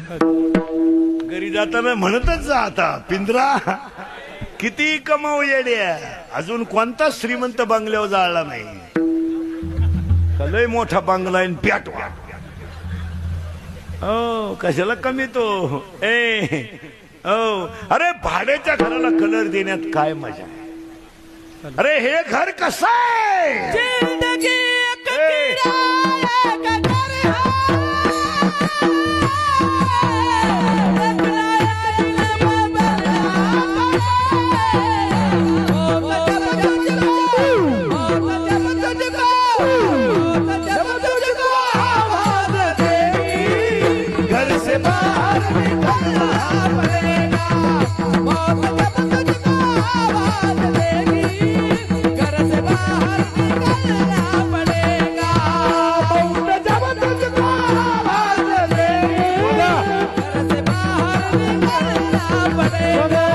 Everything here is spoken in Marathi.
घरी जाताना म्हणतच जा आता पिंजरा किती कमाव येड्या, अजून कोणता श्रीमंत बंगल्यावर जाळला नाही. लय मोठा बंगला आहे प्याटवा. ओ कशाला कमी तो ए ओ अरे भाड्याच्या घराला कलर देण्यात काय मजा आहे. अरे हे घर कसं आहे. पड़ेगा